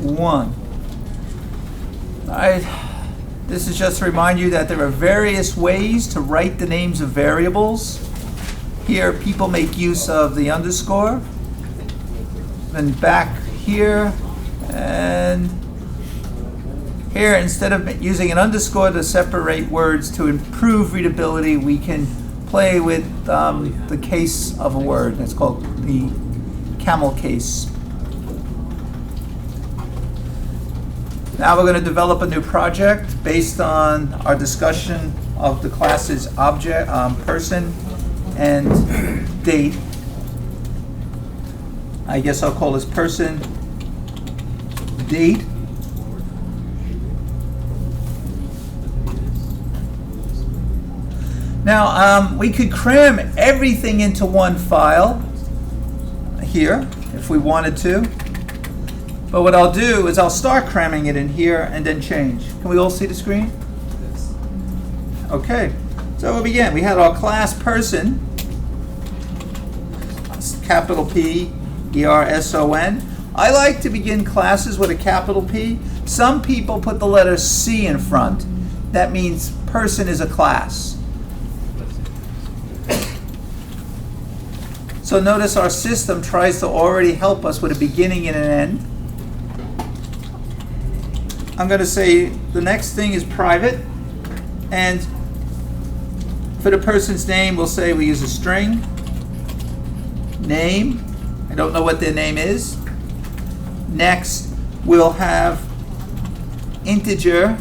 1. All right. This is just to remind you that there are various ways to write the names of variables. Here, people make use of the underscore. Then back here, and here, instead of using an underscore to separate words to improve readability, we can play with the case of a word. That's called the camel case. Now we're going to develop a new project based on our discussion of the classes object, person, and date. I guess I'll call this person, date. Now, we could cram everything into one file here if we wanted to. But what I'll do is I'll start cramming it in here and then change. Can we all see the screen? Okay, so we'll begin. We had our class person, capital P, E-R-S-O-N. I like to begin classes with a capital P. Some people put the letter C in front. That means person is a class. So notice our system tries to already help us with a beginning and an end. I'm going to say the next thing is private, and for the person's name we'll say we use a string. Name, I don't know what their name is. Next we'll have integer,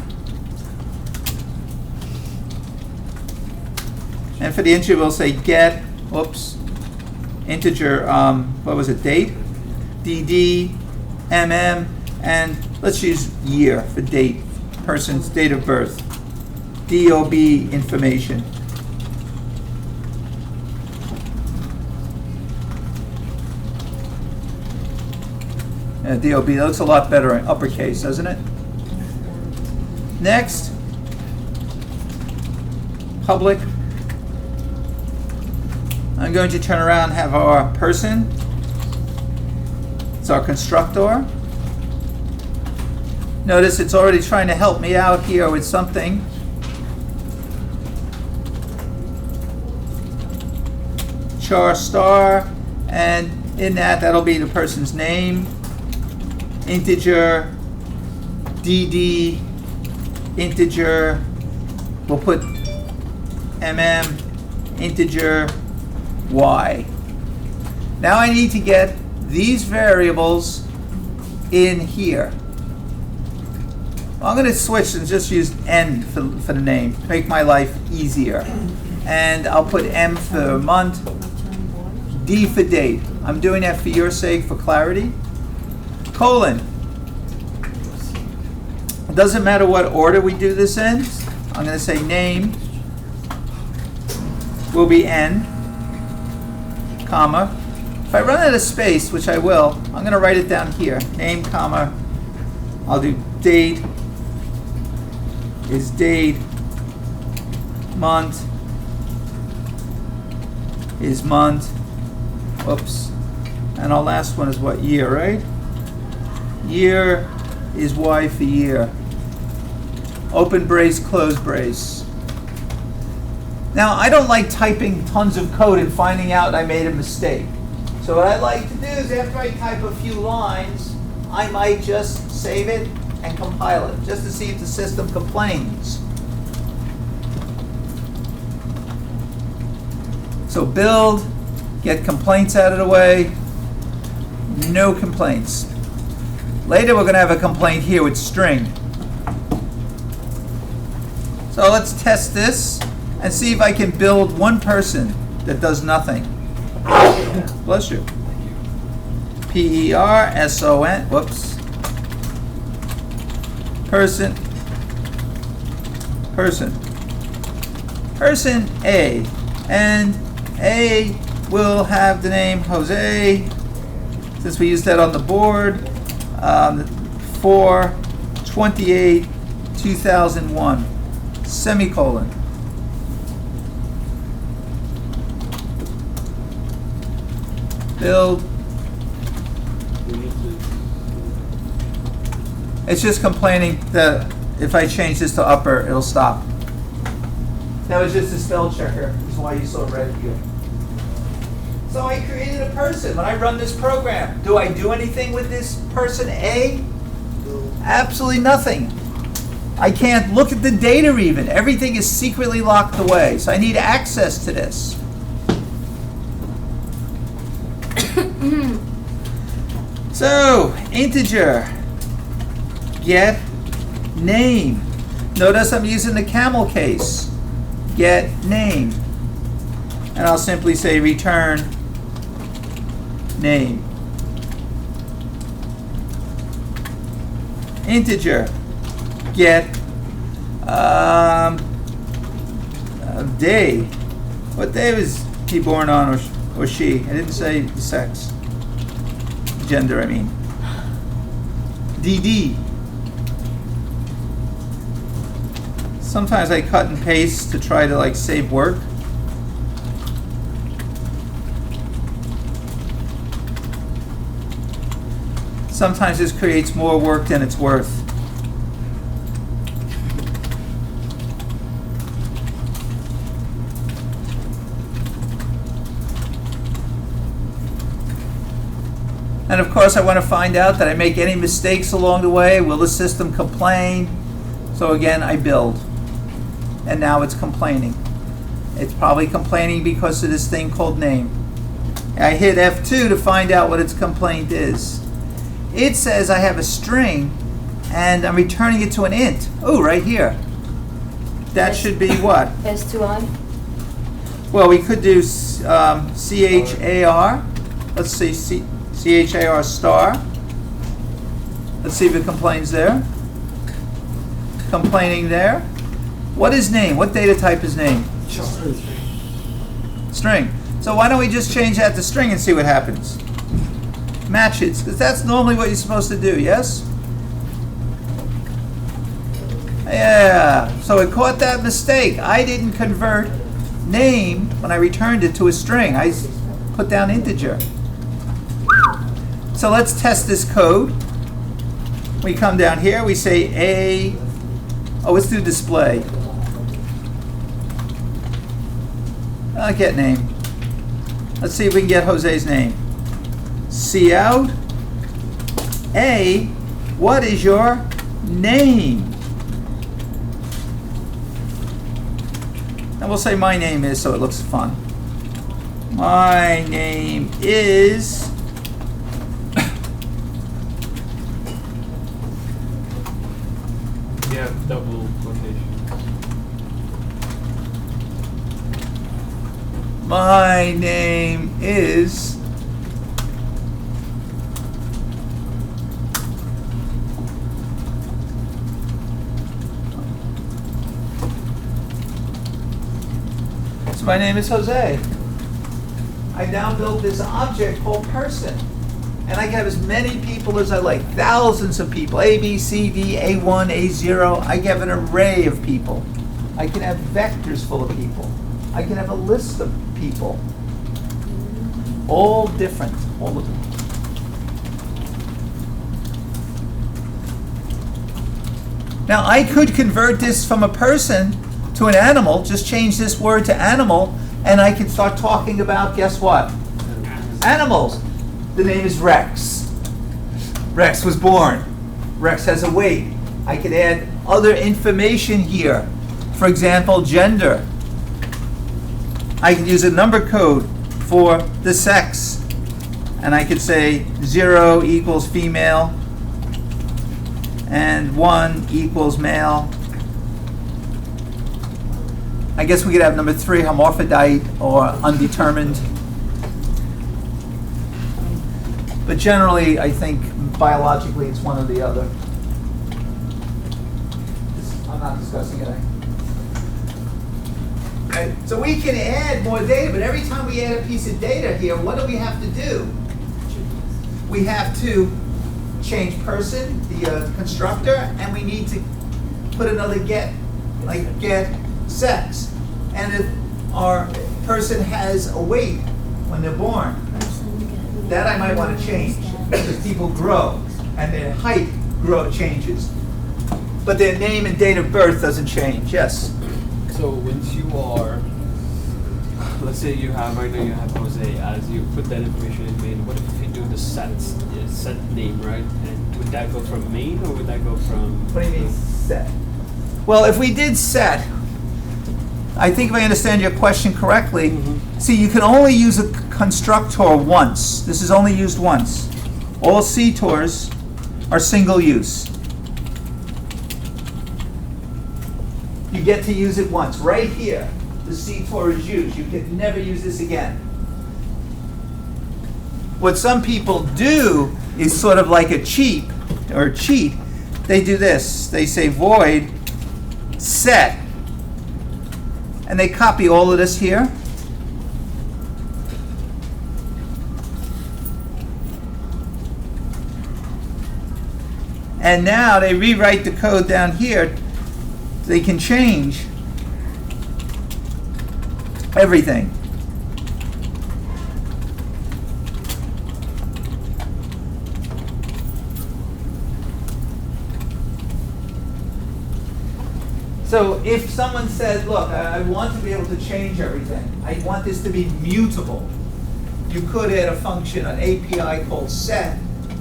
and for the integer we'll say get, integer, what was it, date, dd, mm, and let's use year for date, person's date of birth, DOB information. DOB, that looks a lot better in uppercase, doesn't it? Next, public. I'm going to turn around and have our person. It's our constructor. Notice it's already trying to help me out here with something. Char star, and in that'll be the person's name, integer, dd, integer, we'll put integer, y. Now I need to get these variables in here. I'm going to switch and just use N for the name to make my life easier. And I'll put M for month, D for date. I'm doing that for your sake, for clarity. Colon. It doesn't matter what order we do this in. I'm going to say name will be N, comma. If I run out of space, which I will, I'm going to write it down here. Name, comma. I'll do date is date, month is month, and our last one is what, year, right? Year is Y for year. Open brace, close brace. Now, I don't like typing tons of code and finding out I made a mistake. So what I like to do is after I type a few lines, I might just save it and compile it, just to see if the system complains. So build, get complaints out of the way, no complaints. Later we're going to have a complaint here with string. So let's test this and see if I can build one person that does nothing. Bless you. P-E-R-S-O-N, person A, and A will have the name Jose, since we used that on the board, for 28/2001, semicolon. Build. It's just complaining that if I change this to upper, it'll stop. That was just a spell checker. That's why you saw red here. So I created a person. When I run this program, do I do anything with this person A? Absolutely nothing. I can't look at the data even. Everything is secretly locked away. So I need access to this. So, integer, get name. Notice I'm using the camel case. Get name. And I'll simply say return name. Integer, get day. What day was he born on, or she? I didn't say the sex. Gender, I mean. DD. Sometimes I cut and paste to try to like save work. Sometimes this creates more work than it's worth. And of course, I want to find out that I make any mistakes along the way. Will the system complain? So again, I build. And now it's complaining. It's probably complaining because of this thing called name. I hit F2 to find out what its complaint is. It says I have a string and I'm returning it to an int. Oh, right here. That should be what? S2I? Well, we could do CHAR. Let's see, CHAR star. Let's see if it complains there. Complaining there. What is name? What data type is name? String. So why don't we just change that to string and see what happens? Matches, because that's normally what you're supposed to do, yes? Yeah, so it caught that mistake. I didn't convert name when I returned it to a string. I put down integer. So let's test this code. We come down here, we say A, let's do display. Get name. Let's see if we can get Jose's name. C out. A, what is your name? And we'll say my name is, so it looks fun. My name is... Yeah, double quotation. My name is... So my name is Jose. I now built this object called person. And I can have as many people as I like. Thousands of people. A, B, C, D, A1, A0. I can have an array of people. I can have vectors full of people. I can have a list of people. All different. All of them. Now I could convert this from a person to an animal. Just change this word to animal. And I can start talking about, guess what? Animals. The name is Rex. Rex was born. Rex has a weight. I could add other information here. For example, gender. I could use a number code for the sex. And I could say 0 equals female and 1 equals male. I guess we could have number 3, hermaphrodite or undetermined. But generally, I think biologically it's one or the other. I'm not discussing it. Okay. So we can add more data, but every time we add a piece of data here, what do we have to do? We have to change person, the constructor, and we need to put another get, like get sex. And if our person has a weight when they're born, that I might want to change because people grow and their height changes. But their name and date of birth doesn't change, yes. So once you are, let's say you have, right now you have Jose, as you put that information in main, what if you do the set name, right? And would that go from main or would that go from? What do you mean set? Well, if we did set, I think if I understand your question correctly, see, you can only use a constructor once. This is only used once. All CTORs are single use. You get to use it once. Right here, the CTOR is used. You can never use this again. What some people do is sort of like a cheat. They do this. They say void set, and they copy all of this here. And now they rewrite the code down here. They can change everything. So if someone says, look, I want to be able to change everything. I want this to be mutable. You could add a function, an API called set,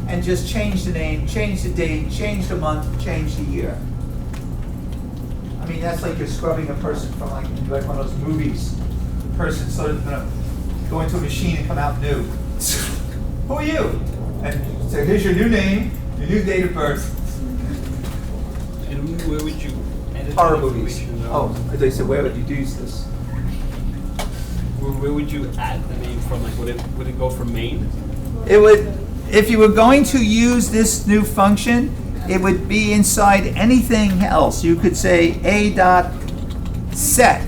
and just change the name, change the date, change the month, change the year. I mean, that's like you're scrubbing a person from like one of those movies. The person's sort of gonna go into a machine and come out new. Who are you? And so here's your new name, your new date of birth. And where would you edit Horror the movies. information? Oh, they said, where would you use this? Where would you add the name from? Like, would it go from main? It would, if you were going to use this new function, it would be inside anything else. You could say a dot set,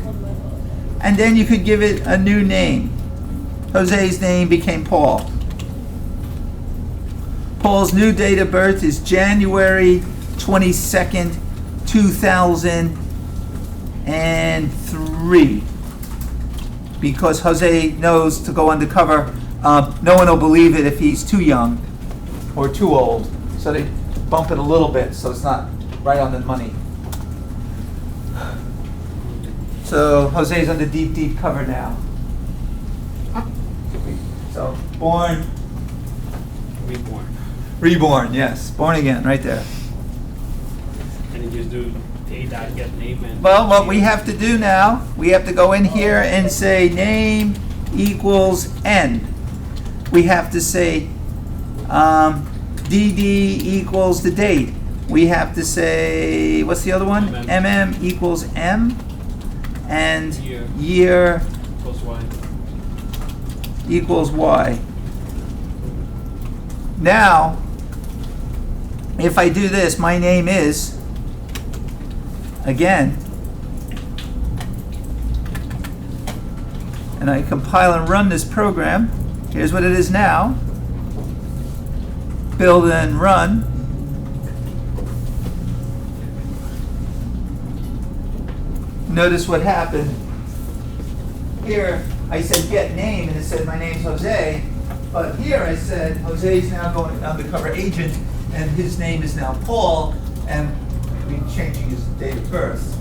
and then you could give it a new name. Jose's name became Paul. Paul's new date of birth is January 22nd, 2003. Because Jose knows to go undercover, no one will believe it if he's too young or too old. So they bump it a little bit so it's not right on the money. So Jose's under deep cover now. So born. Reborn, yes. Born again, right there. And you just do a.get name and. Well, what we have to do now, we have to go in here and say name equals n. We have to say dd equals the date. We have to say, what's the other one? mm equals m, and year equals y. Now, if I do this, my name is, again, and I compile and run this program. Here's what it is now. Build and run. Notice what happened. Here I said get name, and it said my name's Jose. But here I said Jose's now going undercover agent, and his name is now Paul, and we're changing his date of birth.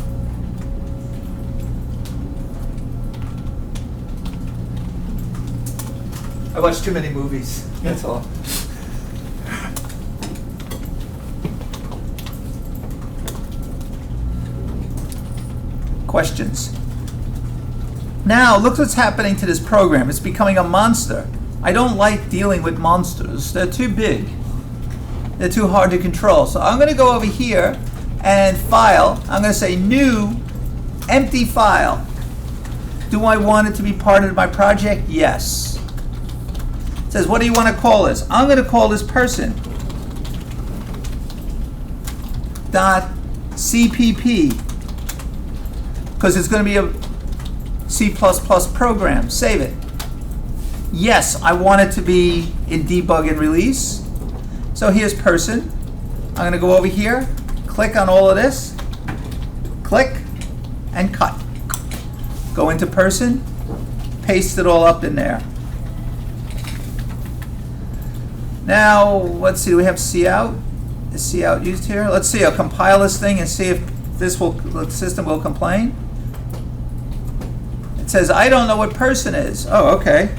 I watch too many movies, that's all. Questions? Now, look what's happening to this program. It's becoming a monster. I don't like dealing with monsters. They're too big. They're too hard to control. So I'm going to go over here and file. I'm going to say new empty file. Do I want it to be part of my project? Yes. It says, what do you want to call this? I'm going to call this person .cpp because it's going to be a C++ program. Save it. Yes, I want it to be in debug and release. So here's person. I'm going to go over here, click on all of this, click, and cut. Go into person, paste it all up in there. Now, let's see, do we have cout? is cout used here? Let's see, I'll compile this thing and see if the system will complain. It says, I don't know what person is. Oh, okay.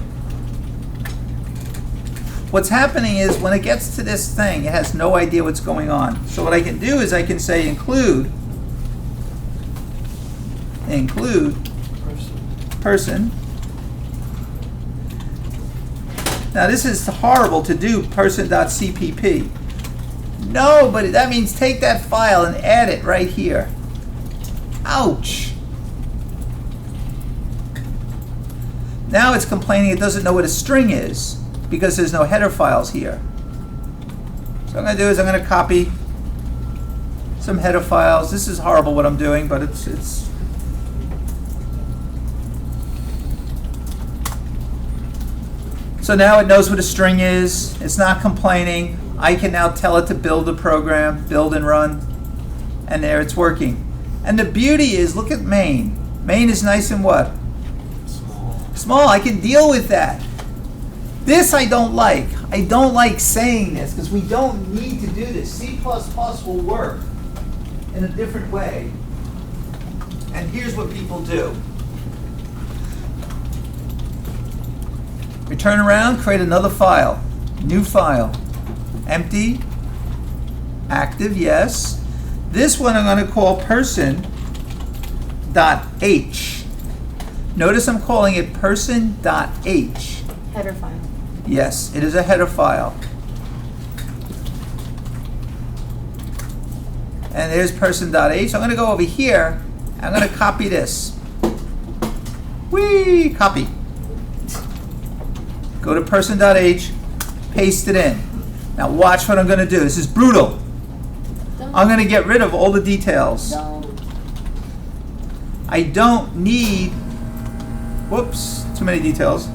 What's happening is when it gets to this thing, it has no idea what's going on. So what I can do is I can say include person. Now this is horrible to do, person.cpp. No, but that means take that file and add it right here. Ouch. Now it's complaining it doesn't know what a string is because there's no header files here. So what I'm going to do is I'm going to copy some header files. This is horrible what I'm doing, but it's so now it knows what a string is. It's not complaining. I can now tell it to build a program, build and run, and there it's working. And the beauty is, look at main. Main is nice and what? Small. I can deal with that. This I don't like. I don't like saying this because we don't need to do this. C++ will work in a different way. And here's what people do. Return around, create another file. New file. Empty. Active, yes. This one I'm going to call person.h. Notice I'm calling it person.h. Header file. Yes, it is a header file. And there's person.h. So I'm going to go over here. I'm going to copy this. Whee! Copy. Go to person.h, paste it in. Now watch what I'm going to do. This is brutal. I'm going to get rid of all the details. I don't need, whoops, too many details.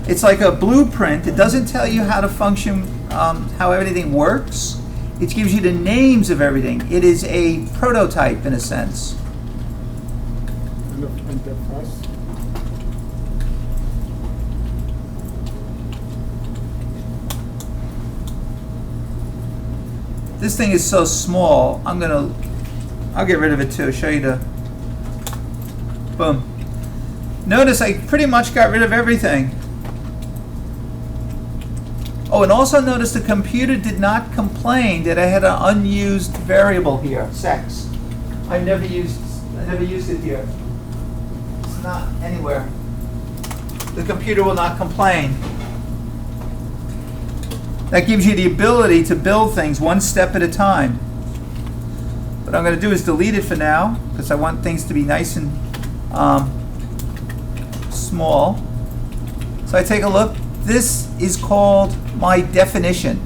It's like a blueprint. It doesn't tell you how to function, how everything works. It gives you the names of everything. It is a prototype in a sense. This thing is so small, I'll get rid of it too, show you the, boom. Notice I pretty much got rid of everything. Oh, and also notice the computer did not complain that I had an unused variable here, sex. I never used it here. It's not anywhere. The computer will not complain. That gives you the ability to build things one step at a time. What I'm going to do is delete it for now because I want things to be nice and small. So I take a look. This is called my definition.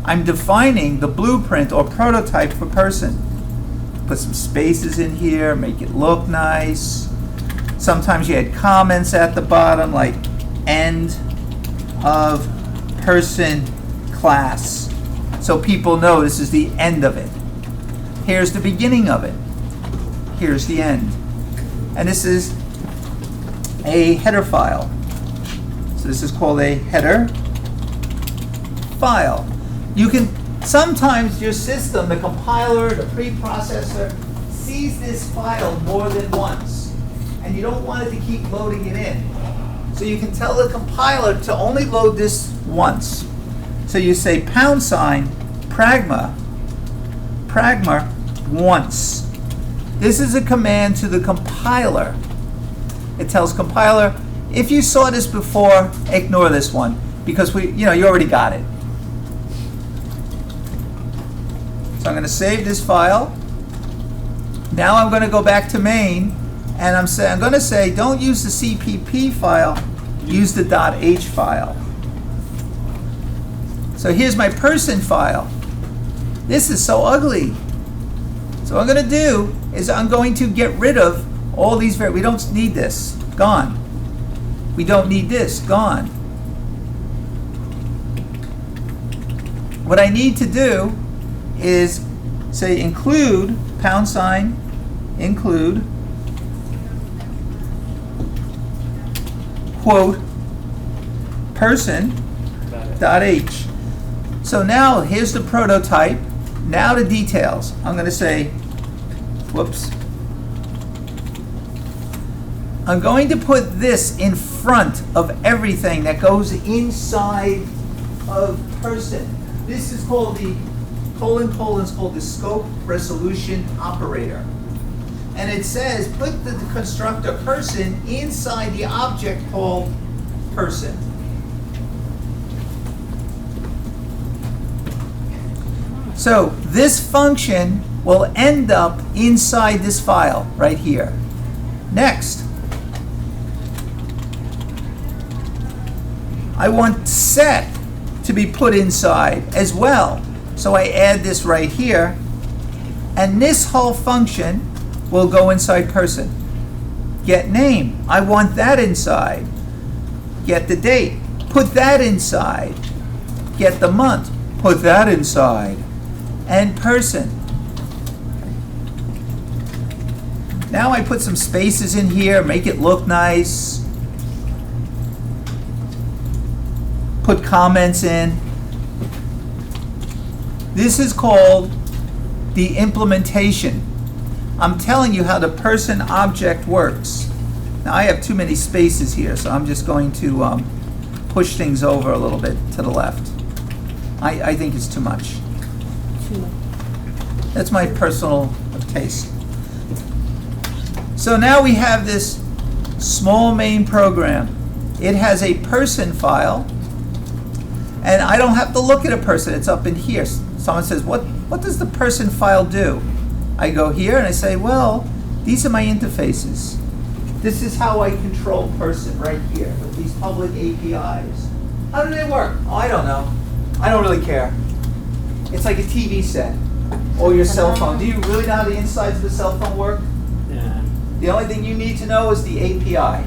I'm defining the blueprint or prototype for person. Put some spaces in here, make it look nice. Sometimes you add comments at the bottom like end of person class, so people know this is the end of it. Here's the beginning of it. Here's the end. And this is a header file. So this is called a header file. You can, sometimes your system, the compiler, the preprocessor, sees this file more than once. And you don't want it to keep loading it in. So you can tell the compiler to only load this once. So you say #pragma once. This is a command to the compiler. It tells compiler, if you saw this before, ignore this one because you already got it. So I'm going to save this file. Now I'm going to go back to main. And I'm going to say, don't use the CPP file, use the .h file. So here's my person file. This is so ugly. So what I'm going to do is I'm going to get rid of all these, we don't need this, gone. We don't need this, gone. What I need to do is say include, include, quote, person.h. So now here's the prototype. Now the details. I'm going to say, whoops. I'm going to put this in front of everything that goes inside of person. This is called the is called the scope resolution operator. And it says put the constructor person inside the object called person. So this function will end up inside this file right here. Next, I want set to be put inside as well. So I add this right here, and this whole function will go inside person. Get name, I want that inside. Get the date, put that inside. Get the month, put that inside. And person. Now I put some spaces in here, make it look nice. Put comments in. This is called the implementation. I'm telling you how the person object works. Now I have too many spaces here, so I'm just going to push things over a little bit to the left. I think it's too much. That's my personal taste. So now we have this small main program. It has a person file, and I don't have to look at a person. It's up in here. Someone says, what does the person file do? I go here and I say, well, these are my interfaces. This is how I control person right here with these public APIs. How do they work? Oh, I don't know. I don't really care. It's like a TV set or your cell phone. Do you really know how the insides of the cell phone work? Yeah. The only thing you need to know is the API.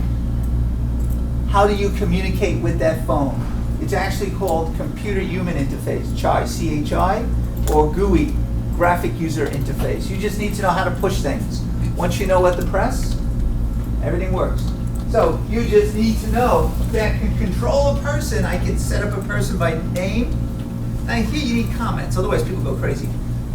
How do you communicate with that phone? It's actually called Computer Human Interface, CHI, C-H-I, or GUI, Graphic User Interface. You just need to know how to push things. Once you know what to press, everything works. So you just need to know that can control a person. I can set up a person by name. Now here you need comments, otherwise people go crazy.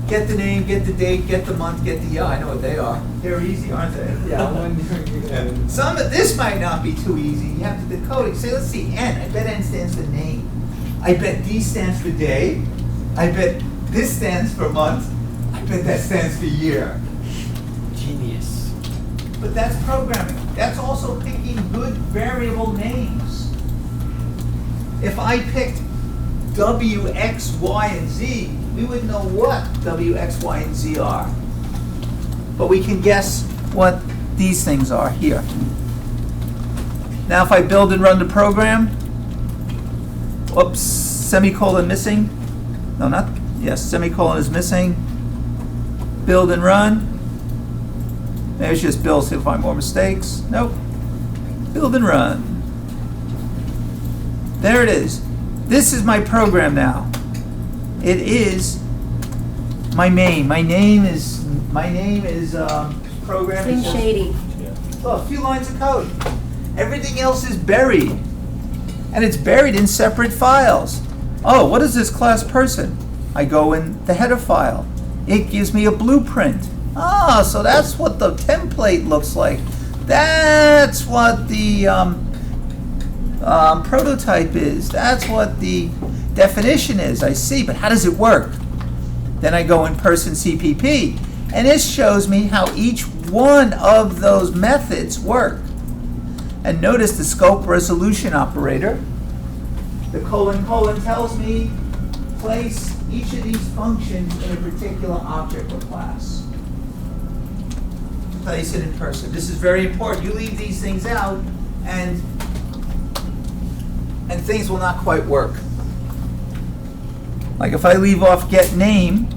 Get the name, get the date, get the month, get the year. I know what they are. They're easy, aren't they? Yeah, I'm wondering. Some of this might not be too easy. You have to decode it. Say, let's see, N. I bet N stands for name. I bet D stands for day. I bet this stands for month. I bet that stands for year. Genius. But that's programming. That's also picking good variable names. If I picked W, X, Y, and Z, we would know what W, X, Y, and Z are. But we can guess what these things are here. Now if I build and run the program, whoops, semicolon missing. No, not, yes, semicolon is missing. Build and run. Maybe it's just build, see if I find more mistakes. Nope. Build and run. There it is. This is my program now. It is my main. My name is program. Slim Shady. Oh, a few lines of code. Everything else is buried. And it's buried in separate files. Oh, what is this class person? I go in the header file. It gives me a blueprint. Ah, so that's what the template looks like. That's what the prototype is. That's what the definition is. I see, but how does it work? Then I go in person CPP, and this shows me how each one of those methods work. And notice the scope resolution operator. The colon tells me place each of these functions in a particular object or class. Place it in person. This is very important. You leave these things out, and things will not quite work. Like if I leave off get name,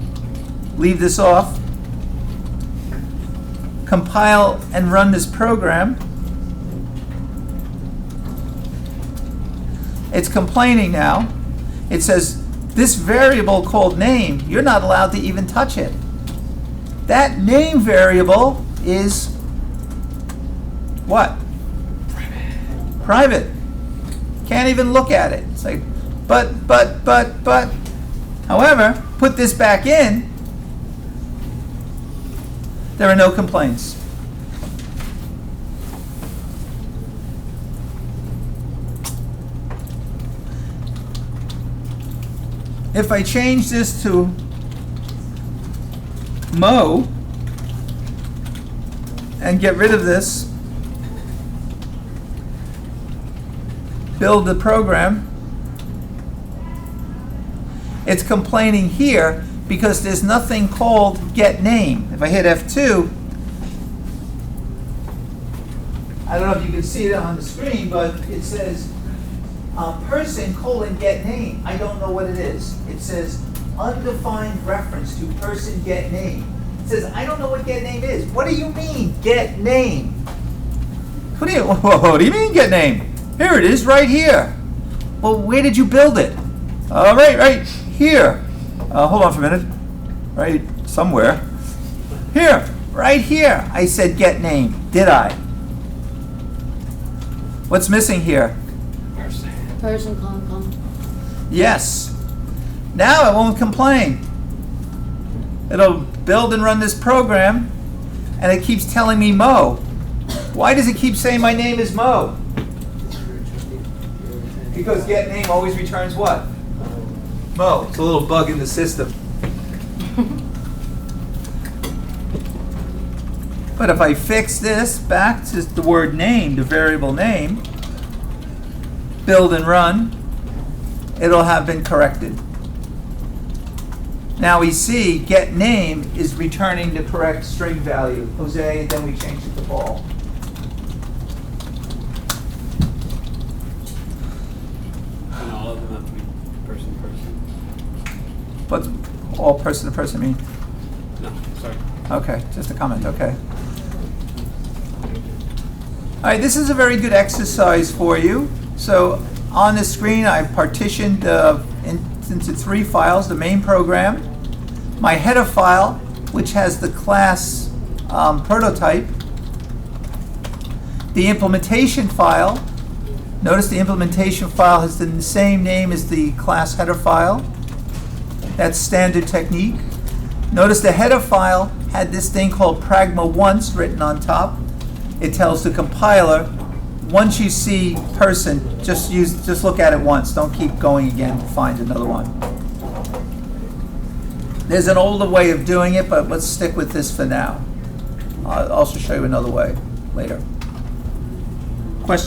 leave this off, compile and run this program, it's complaining now. It says, this variable called name, you're not allowed to even touch it. That name variable is what? Private. Can't even look at it. It's like, but. However, put this back in, there are no complaints. If I change this to Mo and get rid of this, build the program, it's complaining here because there's nothing called get name. If I hit F2, I don't know if you can see it on the screen, but it says person : get name. I don't know what it is. It says undefined reference to person get name. It says I don't know what get name is. What do you mean get name? What do you mean get name? Here it is, right here. Well, where did you build it? Right here. Hold on for a minute. Right somewhere. Here, right here. I said get name. Did I? What's missing here? Person, com. Yes. Now it won't complain. It'll build and run this program, and it keeps telling me Mo. Why does it keep saying my name is Mo? Because get name always returns what? Mo. It's a little bug in the system. But if I fix this back to the word name, the variable name, build and run, it'll have been corrected. Now we see get name is returning the correct string value, Jose, and then we change it to Paul. And all of them have to be person. What's all person to person mean? No, sorry. Okay, just a comment, okay. All right, this is a very good exercise for you. So on the screen, I've partitioned into 3 files: the main program, my header file, which has the class prototype, the implementation file. Notice the implementation file has the same name as the class header file. That's standard technique. Notice the header file had this thing called pragma once written on top. It tells the compiler, once you see person, just look at it once. Don't keep going again to find another one. There's an older way of doing it, but let's stick with this for now. I'll also show you another way later.